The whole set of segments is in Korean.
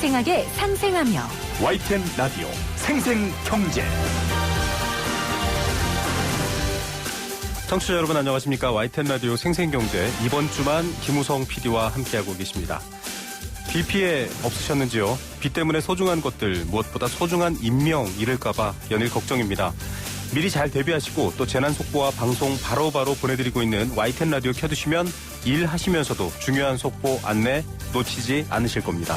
생생하게 상생하며 YTN 라디오 생생경제. 청취자 여러분 안녕하십니까. YTN 라디오 생생경제 이번 주만 김우성 PD와 함께하고 계십니다. 비 피해 없으셨는지요? 비 때문에 소중한 것들, 무엇보다 소중한 인명 잃을까봐 연일 걱정입니다. 미리 잘 대비하시고 또 재난 속보와 방송 바로바로 보내드리고 있는 YTN 라디오 켜두시면 일하시면서도 중요한 속보 안내 놓치지 않으실 겁니다.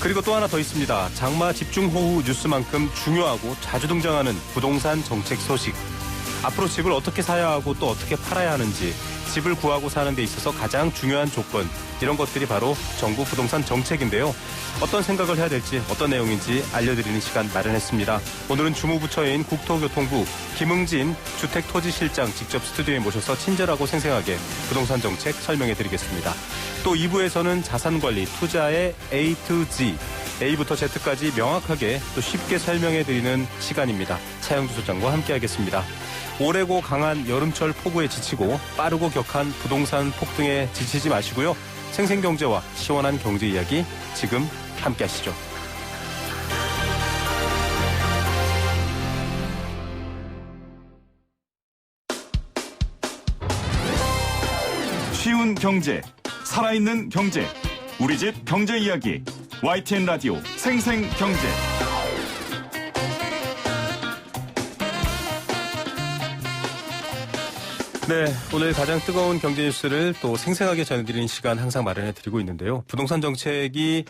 그리고 또 하나 더 있습니다. 장마 집중호우 뉴스만큼 중요하고 자주 등장하는 부동산 정책 소식. 앞으로 집을 어떻게 사야 하고 또 어떻게 팔아야 하는지, 집을 구하고 사는 데 있어서 가장 중요한 조건, 이런 것들이 바로 정부 부동산 정책인데요. 어떤 생각을 해야 될지, 어떤 내용인지 알려드리는 시간 마련했습니다. 오늘은 주무부처인 국토교통부 김응진 주택토지실장 직접 스튜디오에 모셔서 친절하고 생생하게 부동산 정책 설명해드리겠습니다. 또 2부에서는 자산관리, 투자의 A to Z, A부터 Z까지 명확하게 또 쉽게 설명해드리는 시간입니다. 차영주 소장과 함께하겠습니다. 오래고 강한 여름철 폭우에 지치고 빠르고 격한 부동산 폭등에 지치지 마시고요. 생생경제와 시원한 경제 이야기 지금 함께하시죠. 쉬운 경제, 살아있는 경제, 우리 집 경제 이야기, YTN 라디오 생생경제. 네, 오늘 가장 뜨거운 경제 뉴스를 또 생생하게 전해드리는 시간 항상 마련해드리고 있는데요. 부동산 정책이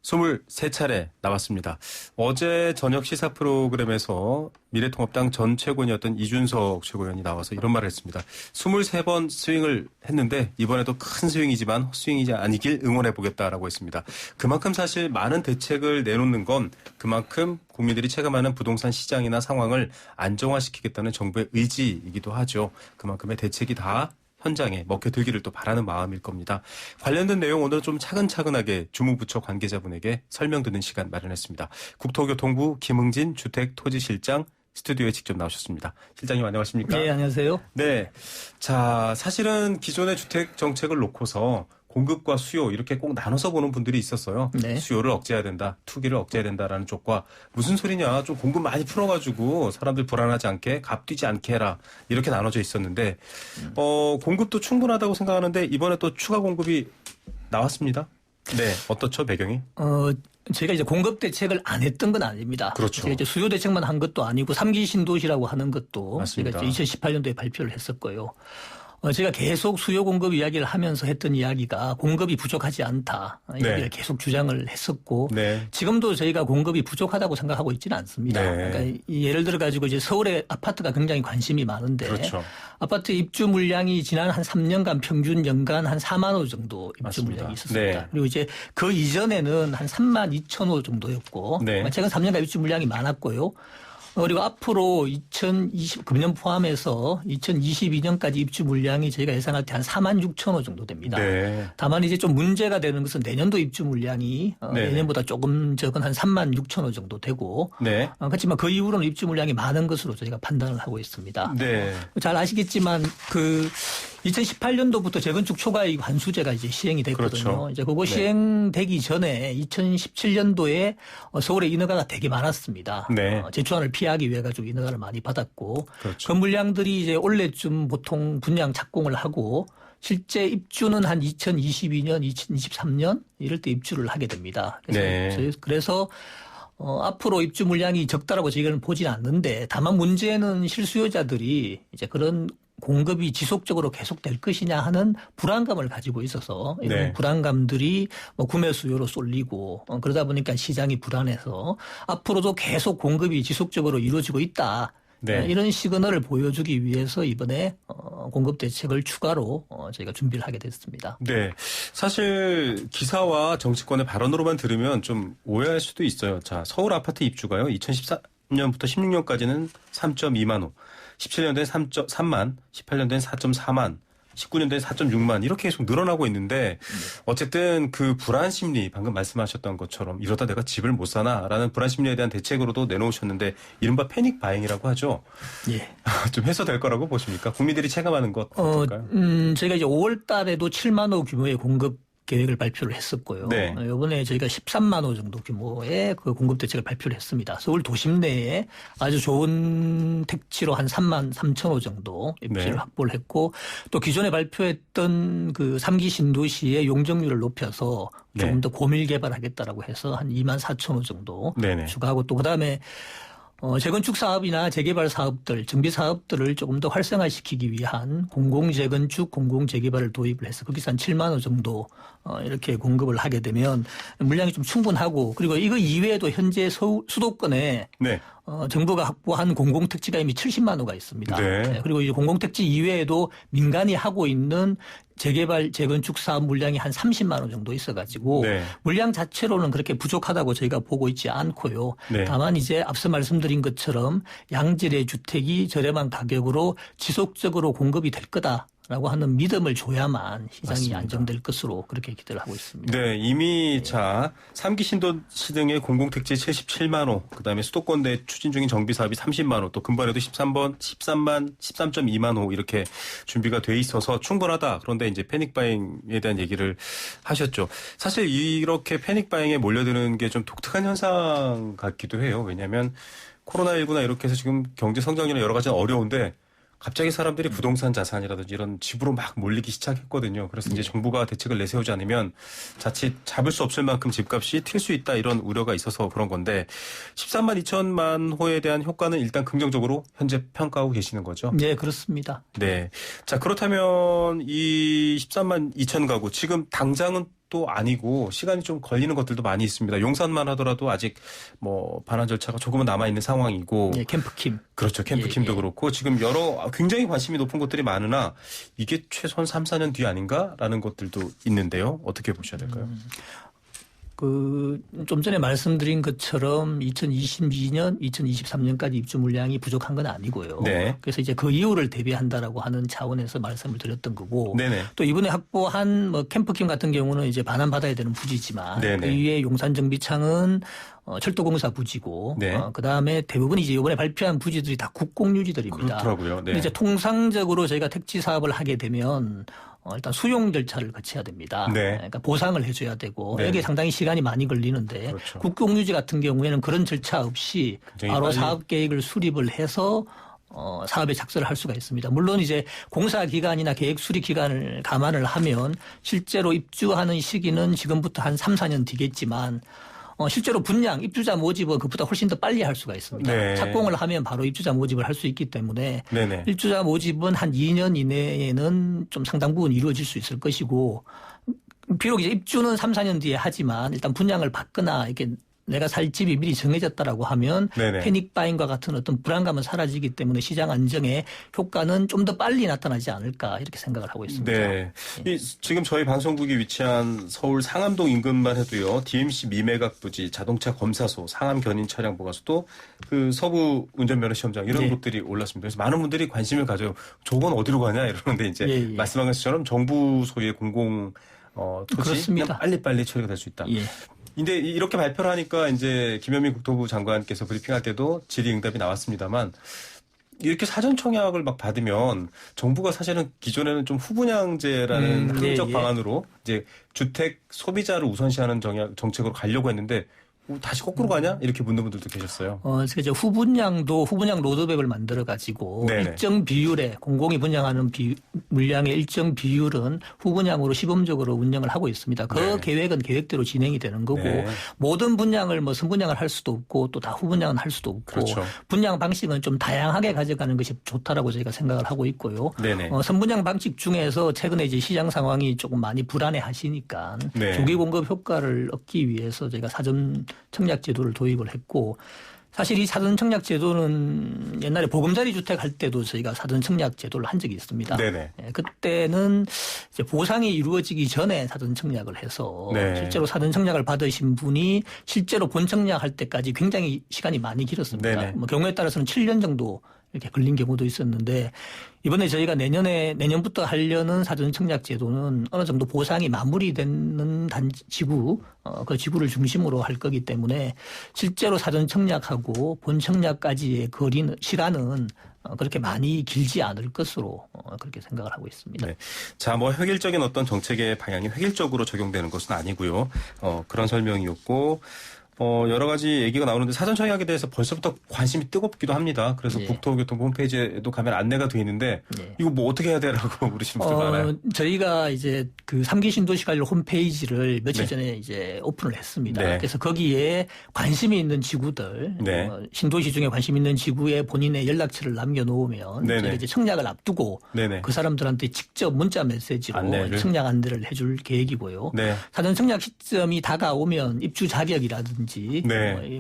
23차례 나왔습니다. 어제 저녁 시사 프로그램에서 미래통합당 전 최고위원이었던 이준석 최고위원이 나와서 이런 말을 했습니다. 23번 스윙을 했는데 이번에도 큰 스윙이지만 헛스윙이 아니길 응원해보겠다라고 했습니다. 그만큼 사실 많은 대책을 내놓는 건 그만큼 국민들이 체감하는 부동산 시장이나 상황을 안정화시키겠다는 정부의 의지이기도 하죠. 그만큼의 대책이 다 현장에 먹혀들기를 또 바라는 마음일 겁니다. 관련된 내용 오늘 좀 차근차근하게 주무부처 관계자분에게 설명 듣는 시간 마련했습니다. 국토교통부 김응진 주택토지실장 스튜디오에 직접 나오셨습니다. 실장님 안녕하십니까? 네, 안녕하세요. 네, 자 사실은 기존의 주택 정책을 놓고서 공급과 수요 이렇게 꼭 나눠서 보는 분들이 있었어요. 네. 수요를 억제해야 된다, 투기를 억제해야 된다라는 쪽과 무슨 소리냐, 좀 공급 많이 풀어가지고 사람들 불안하지 않게 값 뛰지 않게 해라 이렇게 나눠져 있었는데 공급도 충분하다고 생각하는데 이번에 또 추가 공급이 나왔습니다. 네, 어떻죠 배경이? 저희가 이제 공급 대책을 안 했던 건 아닙니다. 그렇죠. 제가 이제 수요 대책만 한 것도 아니고 3기 신도시라고 하는 것도 맞습니다. 제가 이제 2018년도에 발표를 했었고요. 제가 계속 수요 공급 이야기를 하면서 했던 이야기가 공급이 부족하지 않다. 이야기를 네. 계속 주장을 했었고 네. 지금도 저희가 공급이 부족하다고 생각하고 있지는 않습니다. 네. 그러니까 예를 들어 가지고 이제 서울에 아파트가 굉장히 관심이 많은데 그렇죠. 아파트 입주 물량이 지난 한 3년간 평균 연간 한 4만 호 정도 입주 맞습니다. 물량이 있었습니다. 네. 그리고 이제 그 이전에는 한 3만 2천 호 정도였고 네. 최근 3년간 입주 물량이 많았고요. 그리고 앞으로 2020 금년 포함해서 2022년까지 입주 물량이 저희가 예상할 때 한 4만 6천 호 정도 됩니다. 네. 다만 이제 좀 문제가 되는 것은 내년도 입주 물량이 네. 예년보다 조금 적은 한 3만 6천 호 정도 되고 네. 그렇지만 그 이후로는 입주 물량이 많은 것으로 저희가 판단을 하고 있습니다. 네. 잘 아시겠지만 2018년도부터 재건축 초과이익 환수제가 이제 시행이 됐거든요. 그렇죠. 이제 그거 네. 시행되기 전에 2017년도에 서울에 인허가가 되게 많았습니다. 네. 재추환을 피하기 위해 가지고 인허가를 많이 받았고 그렇죠. 그 물량들이 이제 올해쯤 보통 분양 착공을 하고 실제 입주는 한 2022년, 2023년 이럴 때 입주를 하게 됩니다. 그래서 앞으로 입주 물량이 적다라고 저희는 보지는 않는데 다만 문제는 실수요자들이 이제 그런 공급이 지속적으로 계속될 것이냐 하는 불안감을 가지고 있어서 이런 네. 불안감들이 구매 수요로 쏠리고 그러다 보니까 시장이 불안해서 앞으로도 계속 공급이 지속적으로 이루어지고 있다. 네. 이런 시그널을 보여주기 위해서 이번에 공급 대책을 추가로 저희가 준비를 하게 됐습니다. 네. 사실 기사와 정치권의 발언으로만 들으면 좀 오해할 수도 있어요. 자, 서울 아파트 입주가요. 2013년부터 16년까지는 3.2만 호, 17년도엔 3.3만, 18년도엔 4.4만, 19년도에 4.6만 이렇게 계속 늘어나고 있는데 어쨌든 그 불안 심리 방금 말씀하셨던 것처럼 이러다 내가 집을 못 사나라는 불안 심리에 대한 대책으로도 내놓으셨는데 이른바 패닉 바잉이라고 하죠. 예. 좀 해소될 거라고 보십니까? 국민들이 체감하는 것 어떨까요? 저희가 이제 5월 달에도 7만 호 규모의 공급 계획을 발표를 했었고요. 네. 이번에 저희가 13만 호 정도 규모의 그 공급 대책을 발표를 했습니다. 서울 도심 내에 아주 좋은 택지로 한 3만 3천 호 정도 입지를 네. 확보를 했고 또 기존에 발표했던 그 3기 신도시의 용적률을 높여서 조금 네. 더 고밀 개발하겠다라고 해서 한 2만 4천 호 정도 네네. 추가하고 또 그다음에 재건축 사업이나 재개발 사업들, 정비 사업들을 조금 더 활성화시키기 위한 공공재건축, 공공재개발을 도입을 해서 거기서 한 7만 호 정도 이렇게 공급을 하게 되면 물량이 좀 충분하고 그리고 이거 이외에도 현재 수도권에 네. 정부가 확보한 공공택지가 이미 70만 호가 있습니다. 네. 그리고 이제 공공택지 이외에도 민간이 하고 있는 재개발, 재건축 사업 물량이 한 30만 호 정도 있어가지고 네. 물량 자체로는 그렇게 부족하다고 저희가 보고 있지 않고요. 네. 다만 이제 앞서 말씀드린 것처럼 양질의 주택이 저렴한 가격으로 지속적으로 공급이 될 거다. 라고 하는 믿음을 줘야만 시장이 맞습니다. 안정될 것으로 그렇게 기대를 하고 있습니다. 네, 이미 자 3기 신도시 등의 공공택지 77만 호, 그다음에 수도권 내 추진 중인 정비 사업이 30만 호, 또 근본에도 13.2만 호 이렇게 준비가 돼 있어서 충분하다. 그런데 이제 패닉바잉에 대한 얘기를 하셨죠. 사실 이렇게 패닉바잉에 몰려드는 게 좀 독특한 현상 같기도 해요. 왜냐하면 코로나19나 이렇게 해서 지금 경제 성장이나 여러 가지는 어려운데 갑자기 사람들이 부동산 자산이라든지 이런 집으로 막 몰리기 시작했거든요. 그래서 이제 정부가 대책을 내세우지 않으면 자칫 잡을 수 없을 만큼 집값이 튈 수 있다 이런 우려가 있어서 그런 건데 13만 2천만 호에 대한 효과는 일단 긍정적으로 현재 평가하고 계시는 거죠? 네, 그렇습니다. 네. 자, 그렇다면 이 13만 2천 가구 지금 당장은 또 아니고 시간이 좀 걸리는 것들도 많이 있습니다. 용산만 하더라도 아직 뭐 반환 절차가 조금은 남아 있는 상황이고, 네, 캠프킴. 그렇죠. 캠프킴도 그렇고 지금 여러 굉장히 관심이 높은 것들이 많으나 이게 최소한 3, 4년 뒤 아닌가라는 것들도 있는데요. 어떻게 보셔야 될까요? 좀 전에 말씀드린 것처럼 2022년, 2023년까지 입주 물량이 부족한 건 아니고요. 네. 그래서 이제 그 이후를 대비한다라고 하는 차원에서 말씀을 드렸던 거고. 네네. 또 이번에 확보한 뭐 캠프킴 같은 경우는 이제 반환받아야 되는 부지지만 네네. 그 이후에 용산정비창은 철도공사 부지고. 네. 그다음에 대부분 이제 이번에 발표한 부지들이 다 국공유지들입니다. 그렇더라고요. 네. 근데 이제 통상적으로 저희가 택지 사업을 하게 되면 일단 수용 절차를 거쳐야 됩니다. 네. 그러니까 보상을 해줘야 되고 네. 여기에 상당히 시간이 많이 걸리는데 그렇죠. 국공유지 같은 경우에는 그런 절차 없이 굉장히 바로 빨리. 사업 계획을 수립을 해서 사업에 착수를 할 수가 있습니다. 물론 이제 공사 기간이나 계획 수립 기간을 감안을 하면 실제로 입주하는 시기는 지금부터 한 3, 4년 뒤겠지만 실제로 분양, 입주자 모집은 그보다 훨씬 더 빨리 할 수가 있습니다. 네. 착공을 하면 바로 입주자 모집을 할 수 있기 때문에 네네. 입주자 모집은 한 2년 이내에는 좀 상당 부분 이루어질 수 있을 것이고 비록 이제 입주는 3, 4년 뒤에 하지만 일단 분양을 받거나 이렇게 내가 살 집이 미리 정해졌다라고 하면 네네. 패닉바잉과 같은 어떤 불안감은 사라지기 때문에 시장 안정에 효과는 좀 더 빨리 나타나지 않을까 이렇게 생각을 하고 있습니다. 네. 지금 저희 방송국이 위치한 서울 상암동 인근만 해도요. DMC 미매각 부지, 자동차 검사소, 상암 견인 차량 보관소, 그 서부 운전면허 시험장 이런 네. 곳들이 올랐습니다. 그래서 많은 분들이 관심을 가져요. 저건 어디로 가냐 이러는데 이제 예. 말씀하신 것처럼 정부 소유의 공공 토지 그렇습니다. 그냥 빨리빨리 처리가 될 수 있다. 예. 근데 이렇게 발표를 하니까 이제 김현민 국토부 장관께서 브리핑할 때도 질의응답이 나왔습니다만 이렇게 사전 청약을 막 받으면 정부가 사실은 기존에는 좀 후분양제라는 합리적 예. 방안으로 이제 주택 소비자를 우선시하는 정책으로 가려고 했는데 다시 거꾸로 가냐? 이렇게 묻는 분들도 계셨어요. 그래서 이제 후분양 로드맵을 만들어 가지고 네네. 일정 비율에 공공이 분양하는 물량의 일정 비율은 후분양으로 시범적으로 운영을 하고 있습니다. 그 네. 계획은 계획대로 진행이 되는 거고 네. 모든 분양을 뭐 선분양을 할 수도 없고 또 다 후분양은 할 수도 없고 그렇죠. 분양 방식은 좀 다양하게 가져가는 것이 좋다라고 저희가 생각을 하고 있고요. 네네. 선분양 방식 중에서 최근에 이제 시장 상황이 조금 많이 불안해 하시니까 네. 조기 공급 효과를 얻기 위해서 저희가 사전 청약 제도를 도입을 했고 사실 이 사전 청약 제도는 옛날에 보금자리 주택 할 때도 저희가 사전 청약 제도를 한 적이 있습니다. 네네. 그때는 이제 보상이 이루어지기 전에 사전 청약을 해서 네. 실제로 사전 청약을 받으신 분이 실제로 본 청약할 때까지 굉장히 시간이 많이 길었습니다. 네네. 뭐 경우에 따라서는 7년 정도 이렇게 걸린 경우도 있었는데 이번에 저희가 내년부터 하려는 사전 청약 제도는 어느 정도 보상이 마무리되는 지구, 그 지구를 중심으로 할 거기 때문에 실제로 사전 청약하고 본 청약까지의 시간은 그렇게 많이 길지 않을 것으로 그렇게 생각을 하고 있습니다. 네. 자, 뭐 획일적인 어떤 정책의 방향이 획일적으로 적용되는 것은 아니고요. 그런 설명이었고 여러 가지 얘기가 나오는데 사전 청약에 대해서 벌써부터 관심이 뜨겁기도 합니다. 그래서 예. 국토교통부 홈페이지에도 가면 안내가 돼 있는데 예. 이거 뭐 어떻게 해야 되라고 물으시는 분들 많아요. 저희가 이제 그 3기 신도시 관련 홈페이지를 며칠 네. 전에 이제 오픈을 했습니다. 네. 그래서 거기에 관심이 있는 지구들, 네. 신도시 중에 관심 있는 지구에 본인의 연락처를 남겨놓으면 네네. 저희가 이제 청약을 앞두고 네네. 그 사람들한테 직접 문자 메시지로 안내를. 청약 안내를 해줄 계획이고요. 네. 사전 청약 시점이 다가오면 입주 자격이라든지 네.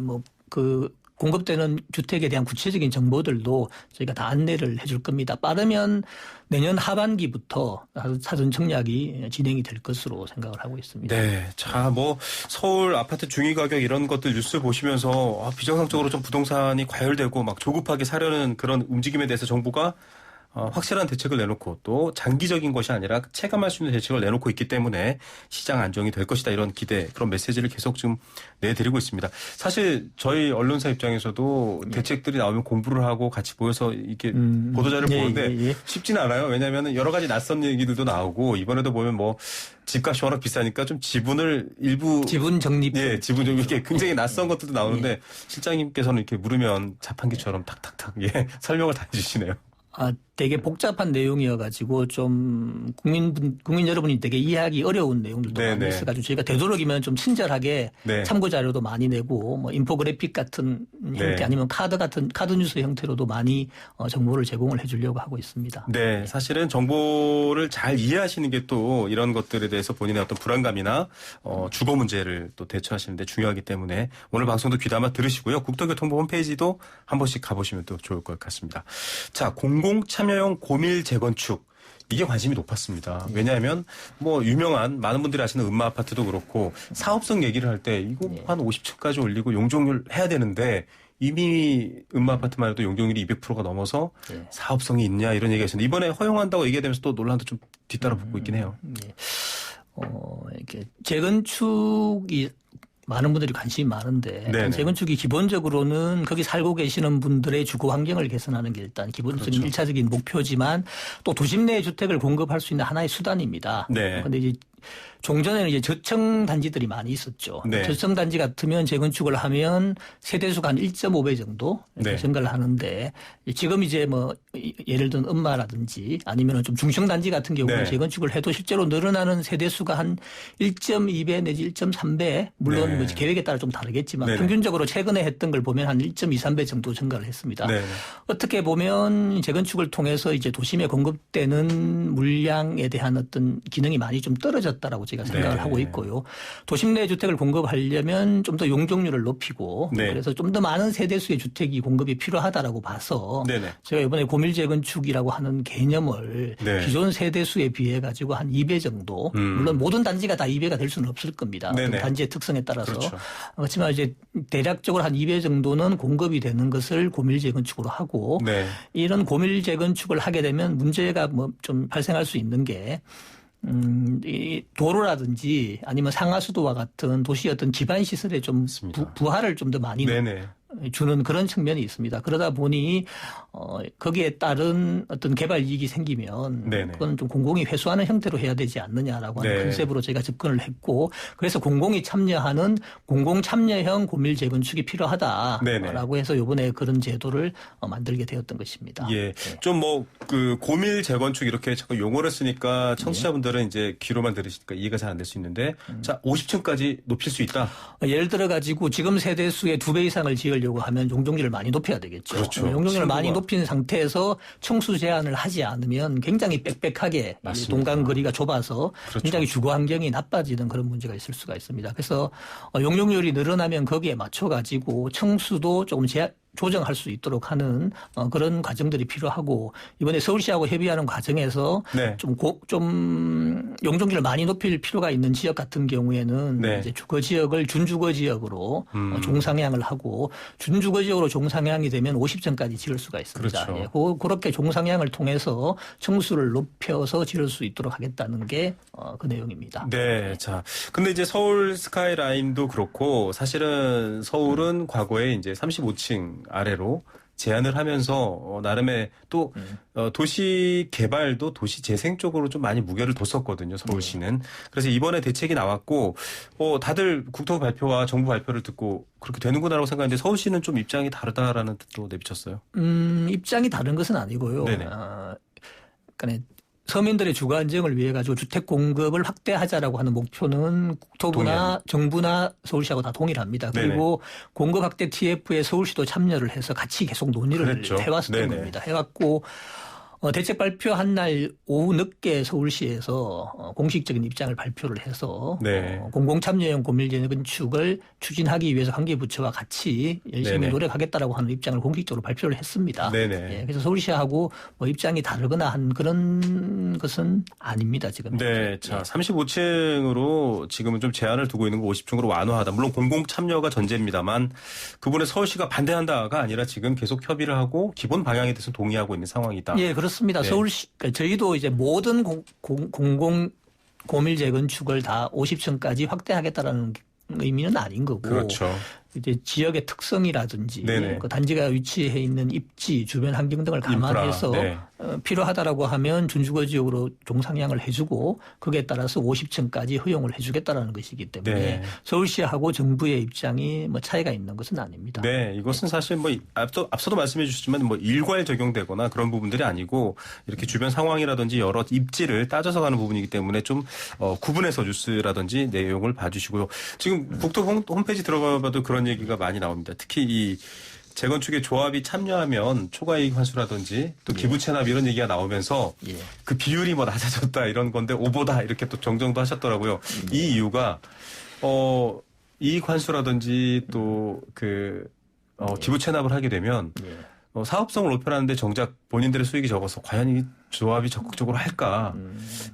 그 공급되는 주택에 대한 구체적인 정보들도 저희가 다 안내를 해줄 겁니다. 빠르면 내년 하반기부터 사전 청약이 진행이 될 것으로 생각을 하고 있습니다. 네. 자, 뭐 서울 아파트 중위 가격 이런 것들 뉴스 보시면서 비정상적으로 좀 부동산이 과열되고 막 조급하게 사려는 그런 움직임에 대해서 정부가 확실한 대책을 내놓고 또 장기적인 것이 아니라 체감할 수 있는 대책을 내놓고 있기 때문에 시장 안정이 될 것이다 이런 기대 그런 메시지를 계속 좀 내드리고 있습니다. 사실 저희 언론사 입장에서도 대책들이 나오면 공부를 하고 같이 모여서 이렇게 보도자를 보는데 쉽지는 않아요. 왜냐하면 여러 가지 낯선 얘기들도 나오고 이번에도 보면 뭐 집값이 워낙 비싸니까 좀 지분을 일부 지분 적립, 지분 적립 이렇게 굉장히 낯선 것들도 나오는데 실장님께서는 이렇게 물으면 자판기처럼 탁탁탁 설명을 다 해주시네요. 되게 복잡한 내용이어가지고 좀 국민 여러분이 되게 이해하기 어려운 내용들도 많이 있어가지고 저희가 되도록이면 좀 친절하게 참고 자료도 많이 내고 뭐 인포그래픽 같은 형태 아니면 카드 뉴스 형태로도 많이 정보를 제공을 해주려고 하고 있습니다. 네, 사실은 정보를 잘 이해하시는 게 또 이런 것들에 대해서 본인의 어떤 불안감이나 주거 문제를 또 대처하시는데 중요하기 때문에 오늘 방송도 귀담아 들으시고요. 국토교통부 홈페이지도 한 번씩 가보시면 또 좋을 것 같습니다. 자, 공공참여형 고밀 재건축. 이게 관심이 높았습니다. 왜냐하면 뭐 유명한 많은 분들이 아시는 음마 아파트도 그렇고 사업성 얘기를 할 때 이거 한 50층까지 올리고 용적률 해야 되는데 이미 음마 아파트만 해도 용적률이 200%가 넘어서 사업성이 있냐 이런 얘기가 있었는데 이번에 허용한다고 얘기되면서 또 논란도 좀 뒤따라 붙고 있긴 해요. 이렇게 재건축이 많은 분들이 관심이 많은데 재건축이 기본적으로는 거기 살고 계시는 분들의 주거 환경을 개선하는 게 일단 기본적인 1차적인 목표지만 또 도심 내에 주택을 공급할 수 있는 하나의 수단입니다. 그런데 이제 종전에는 이제 저층 단지들이 많이 있었죠. 저층 단지 같으면 재건축을 하면 세대수가 한 1.5배 정도 증가를 하는데 지금 이제 뭐 예를 들면 음마라든지 아니면 좀 중층 단지 같은 경우는 재건축을 해도 실제로 늘어나는 세대수가 한 1.2배 내지 1.3배 물론 뭐 계획에 따라 좀 다르겠지만 평균적으로 최근에 했던 걸 보면 한 1.2, 3배 정도 증가를 했습니다. 어떻게 보면 재건축을 통해서 이제 도심에 공급되는 물량에 대한 어떤 기능이 많이 좀 떨어졌다라고 제가 생각을 하고 있고요. 도심 내 주택을 공급하려면 좀 더 용적률을 높이고 그래서 좀 더 많은 세대수의 주택이 공급이 필요하다라고 봐서 제가 이번에 고밀 재건축이라고 하는 개념을 기존 세대수에 비해 가지고 한 2배 정도 물론 모든 단지가 다 2배가 될 수는 없을 겁니다. 단지의 특성에 따라서 그렇지만 이제 대략적으로 한 2배 정도는 공급이 되는 것을 고밀 재건축으로 하고 이런 고밀 재건축을 하게 되면 문제가 뭐 좀 발생할 수 있는 게 이 도로라든지 아니면 상하수도와 같은 도시의 어떤 기반 시설에 좀 부하를 좀 더 많이 주는 그런 측면이 있습니다. 그러다 보니 거기에 따른 어떤 개발 이익이 생기면 그건 좀 공공이 회수하는 형태로 해야 되지 않느냐라고 하는 컨셉으로 제가 접근을 했고 그래서 공공이 참여하는 공공참여형 고밀 재건축이 필요하다라고 해서 이번에 그런 제도를 만들게 되었던 것입니다. 좀 뭐 그 고밀 재건축 이렇게 자꾸 용어를 쓰니까 청취자분들은 이제 귀로만 들으시니까 이해가 잘 안 될 수 있는데 자 50층까지 높일 수 있다. 예를 들어 가지고 지금 세대수의 2배 이상을 지으려고 하면 용적률을 많이 높여야 되겠죠. 용적률을 많이 높인 상태에서 청수 제한을 하지 않으면 굉장히 빽빽하게 동간 거리가 좁아서 굉장히 주거 환경이 나빠지는 그런 문제가 있을 수가 있습니다. 그래서 용적률이 늘어나면 거기에 맞춰 가지고 청수도 조금 조정할 수 있도록 하는 그런 과정들이 필요하고 이번에 서울시하고 협의하는 과정에서 좀 용적률을 많이 높일 필요가 있는 지역 같은 경우에는 이제 주거 지역을 준주거 지역으로 종상향을 하고 준주거 지역으로 종상향이 되면 50층까지 지을 수가 있습니다. 그렇게 종상향을 통해서 청수를 높여서 지을 수 있도록 하겠다는 게 그 내용입니다. 자, 근데 이제 서울 스카이라인도 그렇고 사실은 서울은 과거에 이제 35층 아래로 제안을 하면서 나름의 또 도시 개발도 도시 재생 쪽으로 좀 많이 무게를 뒀었거든요. 서울시는. 그래서 이번에 대책이 나왔고 다들 국토부 발표와 정부 발표를 듣고 그렇게 되는구나라고 생각했는데 서울시는 좀 입장이 다르다라는 뜻도 내비쳤어요. 입장이 다른 것은 아니고요. 네네. 그러니까 서민들의 주거 안정을 위해 가지고 주택 공급을 확대하자라고 하는 목표는 국토부나 정부나 서울시하고 다 동일합니다. 그리고 공급 확대 TF에 서울시도 참여를 해서 같이 계속 논의를 그랬죠. 해왔었던 겁니다. 해갖고 대책 발표한 날 오후 늦게 서울시에서 공식적인 입장을 발표를 해서 공공참여형 고밀재건축을 추진하기 위해서 관계부처와 같이 열심히 노력하겠다라고 하는 입장을 공식적으로 발표를 했습니다. 예, 그래서 서울시하고 뭐 입장이 다르거나 한 그런 것은 아닙니다. 지금. 네, 자 35층으로 지금은 좀 제한을 두고 있는 거 50층으로 완화하다. 물론 공공참여가 전제입니다만 그분의 서울시가 반대한다가 아니라 지금 계속 협의를 하고 기본 방향에 대해서 동의하고 있는 상황이다. 예, 그렇습니다. 서울시 저희도 이제 모든 공공 고밀 재건축을 다 50층까지 확대하겠다라는 의미는 아닌 거고. 그렇죠. 이제 지역의 특성이라든지 네네. 그 단지가 위치해 있는 입지, 주변 환경 등을 감안해서 필요하다라고 하면 준주거 지역으로 종상향을 해주고 거기에 따라서 50층까지 허용을 해주겠다라는 것이기 때문에 서울시하고 정부의 입장이 뭐 차이가 있는 것은 아닙니다. 네, 이것은 사실 뭐 앞서도 말씀해 주셨지만 뭐 일괄 적용되거나 그런 부분들이 아니고 이렇게 주변 상황이라든지 여러 입지를 따져서 가는 부분이기 때문에 좀 구분해서 뉴스라든지 내용을 봐주시고요. 지금 국토부 홈페이지 들어가봐도 그런 얘기가 많이 나옵니다. 특히 이 재건축에 조합이 참여하면 초과이익 환수라든지 또 기부채납 이런 얘기가 나오면서 그 비율이 뭐 낮아졌다 이런 건데 오보다 이렇게 또 정정도 하셨더라고요. 이 이유가 이익 환수라든지 또 그 기부채납을 하게 되면 사업성을 높여라는데 정작 본인들의 수익이 적어서 과연 이 조합이 적극적으로 할까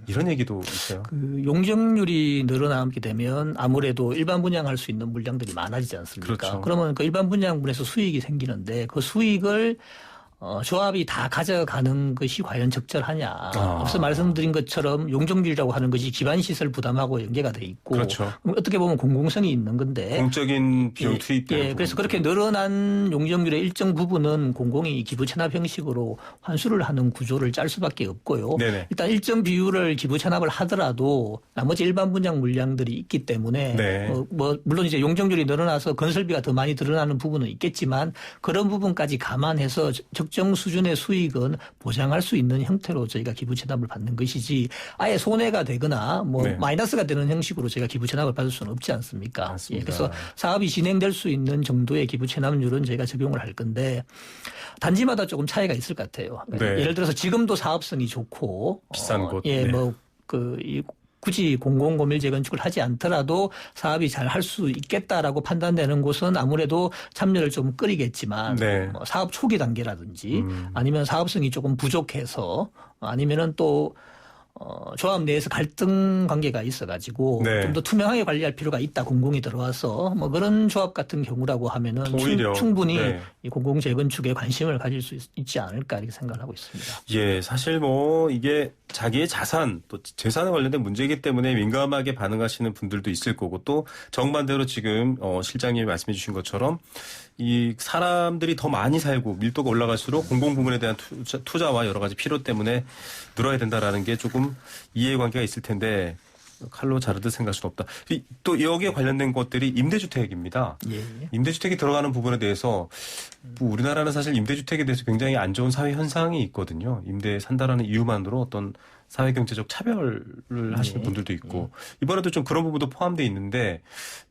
이런 얘기도 있어요. 그 용적률이 늘어나게 되면 아무래도 일반 분양할 수 있는 물량들이 많아지지 않습니까? 그렇죠. 그러면 그 일반 분양분에서 수익이 생기는데 그 수익을 조합이 다 가져가는 것이 과연 적절하냐. 앞서 말씀드린 것처럼 용적률이라고 하는 것이 기반시설 부담하고 연계가 돼 있고 그렇죠. 어떻게 보면 공공성이 있는 건데 공적인 비용 투입되는 그래서 그렇게 늘어난 용적률의 일정 부분은 공공이 기부채납 형식으로 환수를 하는 구조를 짤 수밖에 없고요. 일단 일정 비율을 기부채납을 하더라도 나머지 일반 분양 물량들이 있기 때문에 물론 이제 용적률이 늘어나서 건설비가 더 많이 늘어나는 부분은 있겠지만 그런 부분까지 감안해서 적정 수준의 수익은 보장할 수 있는 형태로 저희가 기부채납을 받는 것이지 아예 손해가 되거나 뭐 마이너스가 되는 형식으로 저희가 기부채납을 받을 수는 없지 않습니까? 그래서 사업이 진행될 수 있는 정도의 기부채납률은 저희가 적용을 할 건데 단지마다 조금 차이가 있을 것 같아요. 예를 들어서 지금도 사업성이 좋고 비싼 곳. 굳이 공공고밀 재건축을 하지 않더라도 사업이 잘 할 수 있겠다라고 판단되는 곳은 아무래도 참여를 좀 끌이겠지만 사업 초기 단계라든지 아니면 사업성이 조금 부족해서 아니면은 또 조합 내에서 갈등 관계가 있어가지고 좀 더 투명하게 관리할 필요가 있다. 공공이 들어와서 뭐 그런 조합 같은 경우라고 하면은 충분히 이 공공 재건축에 관심을 가질 수 있지 않을까 이렇게 생각을 하고 있습니다. 예, 사실 뭐 이게 자기의 자산 또 재산에 관련된 문제이기 때문에 민감하게 반응하시는 분들도 있을 거고 또 정반대로 지금 실장님이 말씀해 주신 것처럼 이 사람들이 더 많이 살고 밀도가 올라갈수록 공공 부문에 대한 투자와 여러 가지 필요 때문에 늘어야 된다라는 게 조금 이해관계가 있을 텐데 칼로 자르듯 생각할 수는 없다. 또 여기에 관련된 것들이 임대주택입니다. 임대주택이 들어가는 부분에 대해서 우리나라는 사실 임대주택에 대해서 굉장히 안 좋은 사회 현상이 있거든요. 임대 산다라는 이유만으로 어떤 사회경제적 차별을 하시는 분들도 있고 이번에도 좀 그런 부분도 포함되어 있는데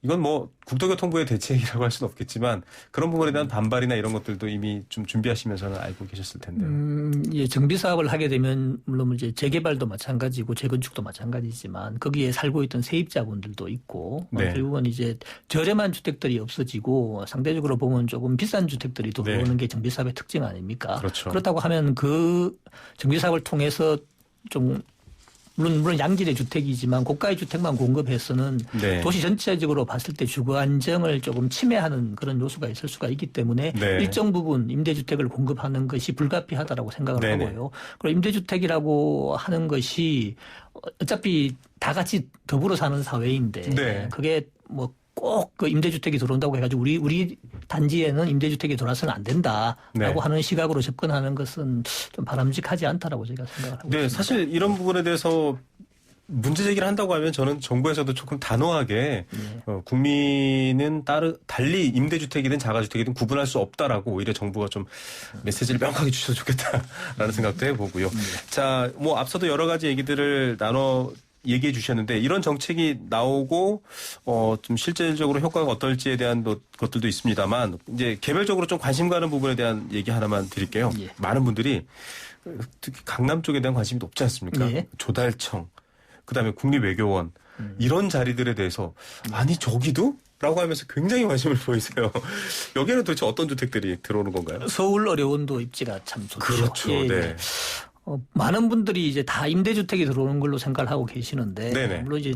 이건 뭐 국토교통부의 대책이라고 할 수는 없겠지만 그런 부분에 대한 반발이나 이런 것들도 이미 좀 준비하시면서는 알고 계셨을 텐데요. 정비 사업을 하게 되면 물론 이제 재개발도 마찬가지고 재건축도 마찬가지지만 거기에 살고 있던 세입자분들도 있고 결국은 이제 저렴한 주택들이 없어지고 상대적으로 보면 조금 비싼 주택들이 들어오는 게 정비 사업의 특징 아닙니까? 그렇다고 하면 그 정비 사업을 통해서 좀 물론 양질의 주택이지만 고가의 주택만 공급해서는 도시 전체적으로 봤을 때 주거 안정을 조금 침해하는 그런 요소가 있을 수가 있기 때문에 일정 부분 임대주택을 공급하는 것이 불가피하다라고 생각을 하고요. 그리고 임대주택이라고 하는 것이 어차피 다 같이 더불어 사는 사회인데 그게 뭐 꼭 그 임대주택이 들어온다고 해가지고 우리 단지에는 임대주택이 들어와서는 안 된다라고 네. 하는 시각으로 접근하는 것은 좀 바람직하지 않다라고 제가 생각을 하고 네, 있습니다. 사실 이런 부분에 대해서 문제 제기를 한다고 하면 저는 정부에서도 조금 단호하게 국민은 달리 임대주택이든 자가주택이든 구분할 수 없다라고 오히려 정부가 좀 메시지를 명확하게 주셔도 좋겠다라는 생각도 해보고요. 자, 뭐 앞서도 여러 가지 얘기들을 얘기해 주셨는데 이런 정책이 나오고 좀 실질적으로 효과가 어떨지에 대한 것들도 있습니다만 이제 개별적으로 좀 관심 가는 부분에 대한 얘기 하나만 드릴게요. 예. 많은 분들이 특히 강남 쪽에 대한 관심이 높지 않습니까? 예. 조달청, 그다음에 국립외교원 이런 자리들에 대해서 아니 저기도? 라고 하면서 굉장히 관심을 보이세요. 여기에는 도대체 어떤 주택들이 들어오는 건가요? 서울 어려운도 입지가 참 좋죠. 그렇죠. 예, 네. 예. 많은 분들이 이제 다 임대주택이 들어오는 걸로 생각을 하고 계시는데 네네. 물론 이제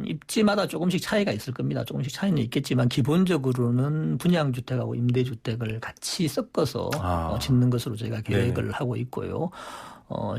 입지마다 조금씩 차이가 있을 겁니다. 조금씩 차이는 있겠지만 기본적으로는 분양주택하고 임대주택을 같이 섞어서 짓는 것으로 저희가 계획을 하고 있고요.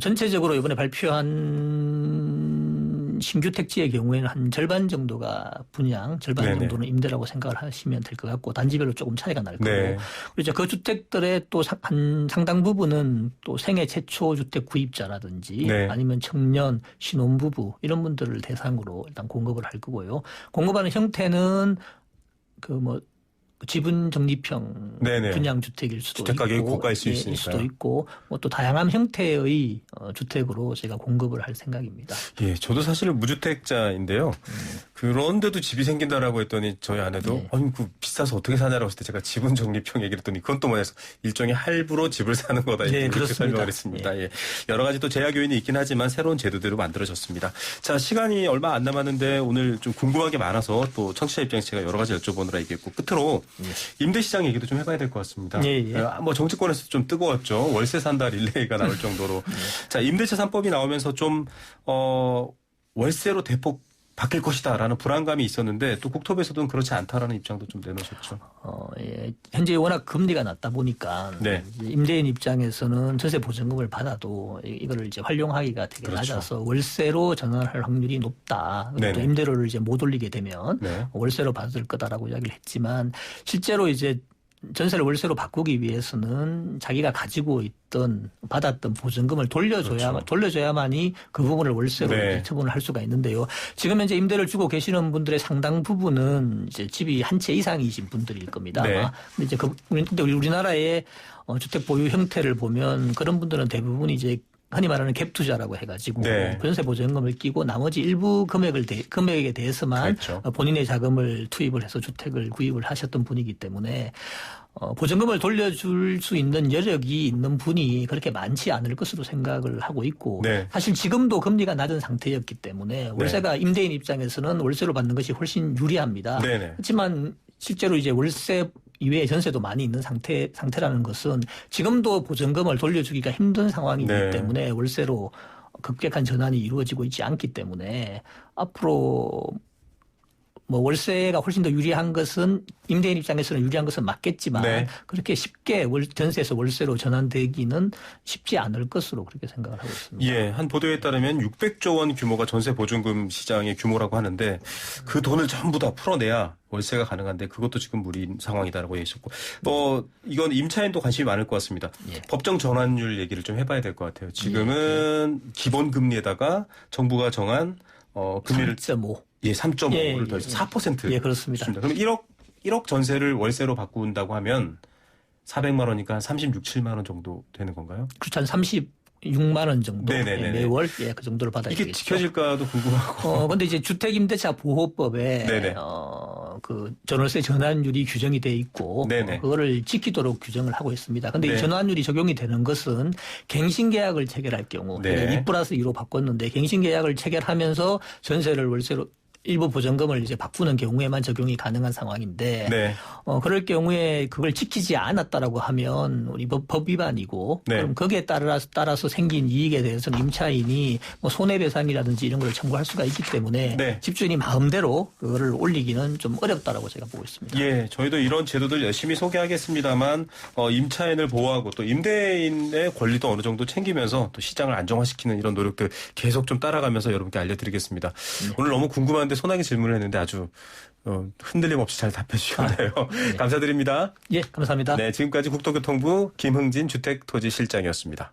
전체적으로 이번에 발표한 신규 택지의 경우에는 한 절반 정도가 분양, 절반 네네. 정도는 임대라고 생각을 하시면 될 것 같고 단지별로 조금 차이가 날 거고 네. 그리고 그 주택들의 또 한 상당 부분은 또 생애 최초 주택 구입자라든지 네. 아니면 청년, 신혼부부 이런 분들을 대상으로 일단 공급을 할 거고요. 공급하는 형태는 지분 적립형 네네. 분양 주택일 수도 주택 가격이 있고, 고가일 수 있으니까요. 수도 있고, 뭐 또 다양한 형태의 주택으로 제가 공급을 할 생각입니다. 예, 저도 사실 무주택자인데요. 그런데도 집이 생긴다라고 했더니 저희 아내도 아니 그 비싸서 어떻게 사냐라고 했을 때 제가 지분 적립형 얘기를 했더니 그건 또 뭐냐서 일종의 할부로 집을 사는 거다 이렇게 그렇습니다. 설명을 했습니다. 예. 여러 가지 또 제약 요인이 있긴 하지만 새로운 제도들이 만들어졌습니다. 자, 시간이 얼마 안 남았는데 오늘 좀 궁금한 게 많아서 또 청취자 입장에서 제가 여러 가지 여쭤보느라 얘기했고 끝으로 임대시장 얘기도 좀 해봐야 될 것 같습니다. 뭐 정치권에서 좀 뜨거웠죠. 월세 산다 릴레이가 나올 정도로. 자, 임대차 3법이 나오면서 좀 월세로 대폭 바뀔 것이다라는 불안감이 있었는데 또 국토부에서도 그렇지 않다라는 입장도 좀 내놓으셨죠. 예. 현재 워낙 금리가 낮다 보니까 임대인 입장에서는 전세 보증금을 받아도 이거를 이제 활용하기가 되게 낮아서 월세로 전환할 확률이 높다. 또 임대료를 이제 못 올리게 되면 월세로 받을 거다라고 이야기를 했지만 실제로 이제 전세를 월세로 바꾸기 위해서는 자기가 가지고 있던 받았던 보증금을 돌려줘야만이 그 부분을 월세로 처분을 할 수가 있는데요. 지금 현재 임대를 주고 계시는 분들의 상당 부분은 이제 집이 한 채 이상이신 분들일 겁니다. 근데 이제 근데 우리나라의 주택 보유 형태를 보면 그런 분들은 대부분 이제 흔히 말하는 갭 투자라고 해가지고 전세 보증금을 끼고 나머지 일부 금액에 대해서만 본인의 자금을 투입을 해서 주택을 구입을 하셨던 분이기 때문에 보증금을 돌려줄 수 있는 여력이 있는 분이 그렇게 많지 않을 것으로 생각을 하고 있고 사실 지금도 금리가 낮은 상태였기 때문에 월세가 임대인 입장에서는 월세로 받는 것이 훨씬 유리합니다. 하지만 실제로 이제 월세 이외에 전세도 많이 있는 상태라는 것은 지금도 보증금을 돌려주기가 힘든 상황이기 때문에 월세로 급격한 전환이 이루어지고 있지 않기 때문에 앞으로 뭐 월세가 훨씬 더 유리한 것은 임대인 입장에서는 유리한 것은 맞겠지만 그렇게 쉽게 전세에서 월세로 전환되기는 쉽지 않을 것으로 그렇게 생각을 하고 있습니다. 예, 한 보도에 따르면 600조 원 규모가 전세 보증금 시장의 규모라고 하는데 그 돈을 전부 다 풀어내야 월세가 가능한데 그것도 지금 무리인 상황이다라고 얘기하셨고 이건 임차인도 관심이 많을 것 같습니다. 법정 전환율 얘기를 좀 해봐야 될 것 같아요. 지금은 기본 금리에다가 정부가 정한 금리를 3.5. 3.5를 더해서 4%. 예, 그렇습니다. 그럼 1억 전세를 월세로 바꾼다고 하면 400만 원이니까 한 36, 7만 원 정도 되는 건가요? 그렇죠. 한 36만 원 정도 매월 그 정도를 받아야 되겠죠. 이게 지켜질까도 궁금하고. 근데 이제 주택임대차 보호법에 그 전월세 전환율이 규정이 돼 있고 그거를 지키도록 규정을 하고 있습니다. 근데 이 전환율이 적용이 되는 것은 갱신계약을 체결할 경우 2+2로 바꿨는데 갱신계약을 체결하면서 전세를 월세로 일부 보증금을 이제 바꾸는 경우에만 적용이 가능한 상황인데 그럴 경우에 그걸 지키지 않았다라고 하면 우리 법 위반이고 그럼 거기에 따라서 생긴 이익에 대해서는 임차인이 뭐 손해배상이라든지 이런 걸 청구할 수가 있기 때문에 집주인이 마음대로 그거를 올리기는 좀 어렵다라고 제가 보고 있습니다. 예, 저희도 이런 제도들 열심히 소개하겠습니다만 임차인을 보호하고 또 임대인의 권리도 어느 정도 챙기면서 또 시장을 안정화시키는 이런 노력들 계속 좀 따라가면서 여러분께 알려드리겠습니다. 오늘 너무 궁금한데 소나기 질문을 했는데 아주 흔들림 없이 잘 답해 주셨네요. 네. 감사드립니다. 예, 감사합니다. 네, 지금까지 국토교통부 김흥진 주택토지실장이었습니다.